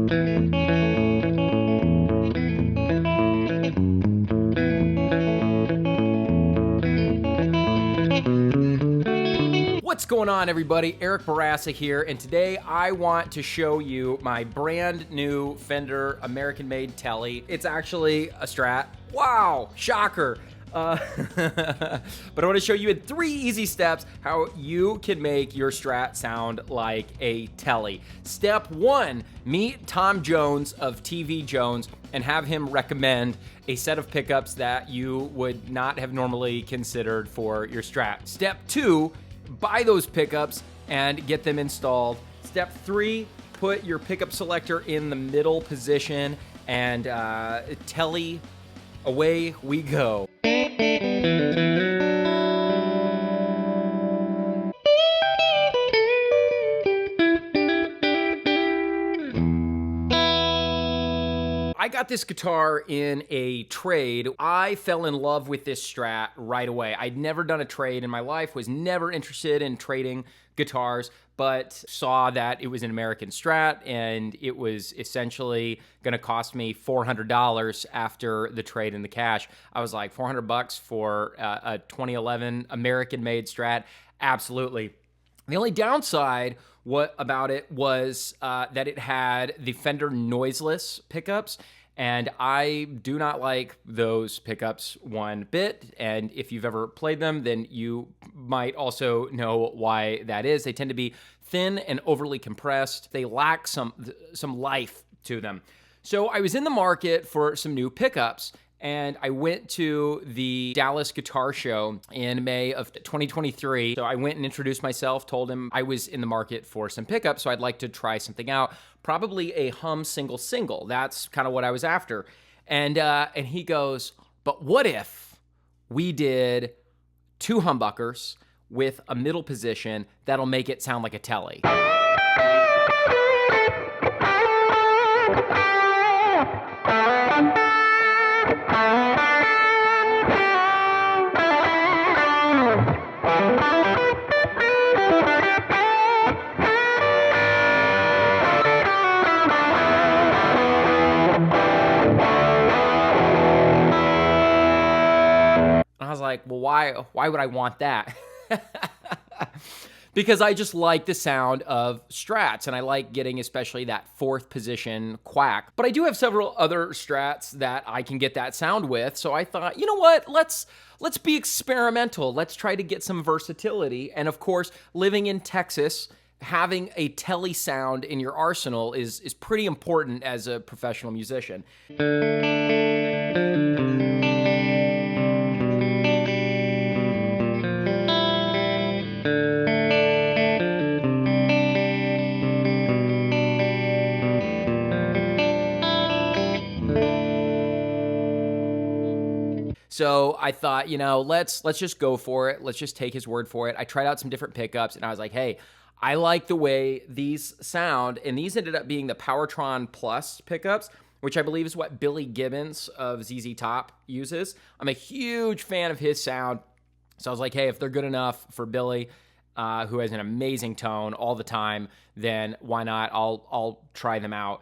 What's going on, everybody? Eric Bourassa here, and today I want to show you my brand new Fender American-made Telly. It's actually a Strat. Wow, shocker. But I want to show you in 3 easy steps how you can make your Strat sound like a Telly. Step 1, meet Tom Jones of TV Jones and have him recommend a set of pickups that you would not have normally considered for your Strat. Step 2, buy those pickups and get them installed. Step 3, put your pickup selector in the middle position and Telly, away we go. I got this guitar in a trade. I fell in love with this Strat right away. I'd never done a trade in my life, was never interested in trading guitars, but saw that it was an American Strat and it was essentially gonna cost me $400 after the trade in the cash. I was like, $400 for a 2011 American-made Strat? Absolutely. The only downside about it was that it had the Fender noiseless pickups, and I do not like those pickups one bit. And if you've ever played them, then you might also know why that is. They tend to be thin and overly compressed. They lack some life to them. So I was in the market for some new pickups, and I went to the Dallas Guitar Show in May of 2023. So I went and introduced myself, told him I was in the market for some pickups, so I'd like to try something out. Probably a hum single. That's kind of what I was after. And he goes, but what if we did 2 humbuckers with a middle position that'll make it sound like a Telly? I was like, well, why would I want that? Because I just like the sound of Strats, and I like getting especially that 4th position quack. But I do have several other Strats that I can get that sound with, so I thought, you know what, let's be experimental. Let's try to get some versatility. And of course, living in Texas, having a Telly sound in your arsenal is pretty important as a professional musician. So I thought, you know, let's just go for it. Let's just take his word for it. I tried out some different pickups, and I was like, hey, I like the way these sound. And these ended up being the Powertron Plus pickups, which I believe is what Billy Gibbons of ZZ Top uses. I'm a huge fan of his sound. So I was like, hey, if they're good enough for Billy, who has an amazing tone all the time, then why not? I'll try them out.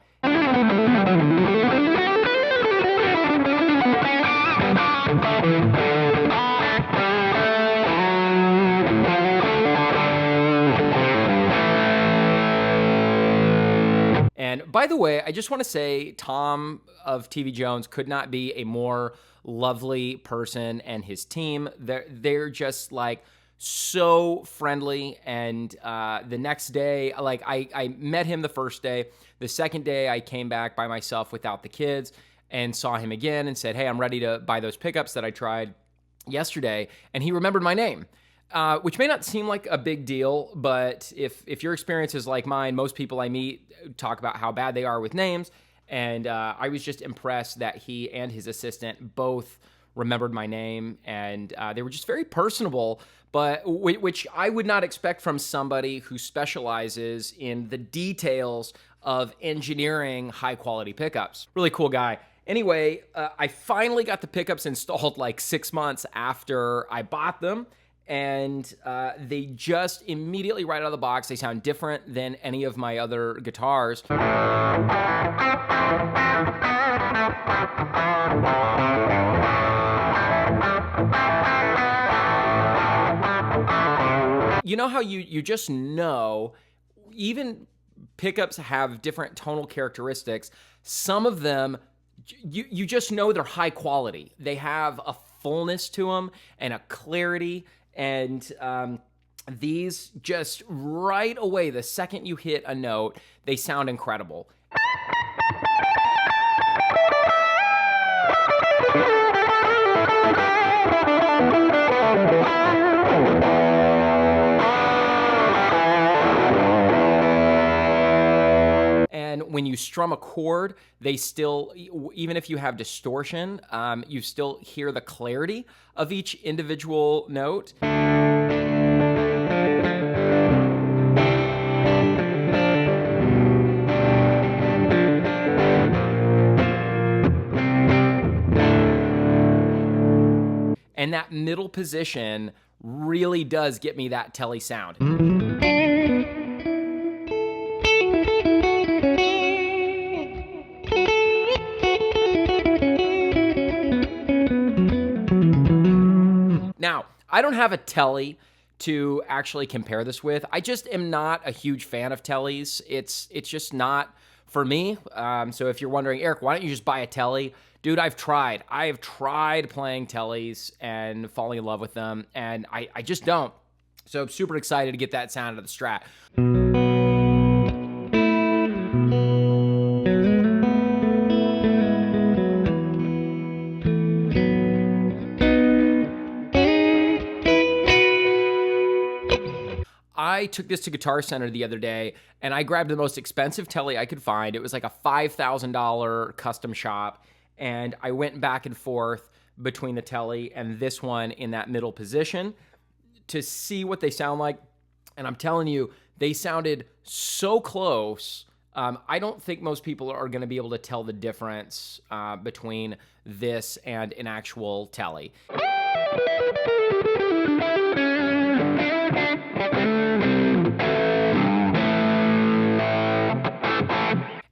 And by the way, I just want to say Tom of TV Jones could not be a more lovely person, and his team. They're just like so friendly. And the next day, like I met him the first day. The second day, I came back by myself without the kids and saw him again and said, hey, I'm ready to buy those pickups that I tried yesterday. And he remembered my name. Which may not seem like a big deal, but if your experience is like mine, most people I meet talk about how bad they are with names, and I was just impressed that he and his assistant both remembered my name, and they were just very personable, but which I would not expect from somebody who specializes in the details of engineering high-quality pickups. Really cool guy. Anyway, I finally got the pickups installed like 6 months after I bought them. and they just immediately right out of the box, they sound different than any of my other guitars. You know how you just know, even pickups have different tonal characteristics. Some of them, you just know they're high quality. They have a fullness to them and a clarity, and these just right away, the second you hit a note, they sound incredible. And when you strum a chord, they still, even if you have distortion, you still hear the clarity of each individual note. And that middle position really does get me that Telly sound. Now, I don't have a Telly to actually compare this with. I just am not a huge fan of Tellys. It's just not for me. So if you're wondering, Eric, why don't you just buy a Telly? Dude, I've tried. I have tried playing Tellys and falling in love with them, and I just don't. So I'm super excited to get that sound out of the Strat. I took this to Guitar Center the other day, and I grabbed the most expensive Telly I could find. It was like a $5,000 custom shop, and I went back and forth between the Telly and this one in that middle position to see what they sound like. And I'm telling you, they sounded so close. I don't think most people are going to be able to tell the difference between this and an actual Telly.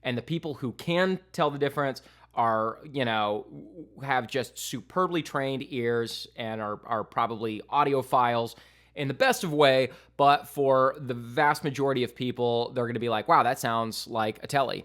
And the people who can tell the difference are, you know, have just superbly trained ears and are probably audiophiles in the best of way. But for the vast majority of people, they're going to be like, wow, that sounds like a Telly.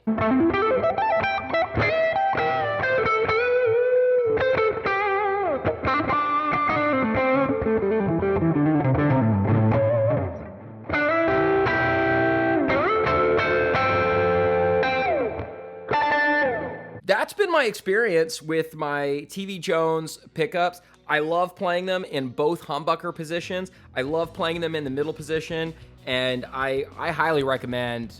That's been my experience with my TV Jones pickups. I love playing them in both humbucker positions. I love playing them in the middle position, and I highly recommend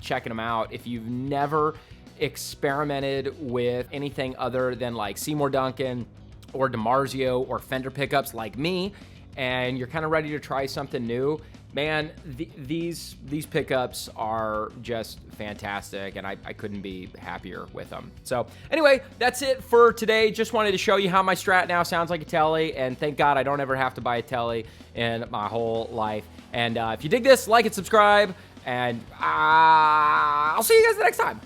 checking them out. If you've never experimented with anything other than like Seymour Duncan or DiMarzio or Fender pickups like me, and you're kind of ready to try something new, man, these pickups are just fantastic, and I couldn't be happier with them. So anyway, that's it for today. Just wanted to show you how my Strat now sounds like a Telly, and thank God I don't ever have to buy a Telly in my whole life. And if you dig this, like and subscribe, and I'll see you guys the next time.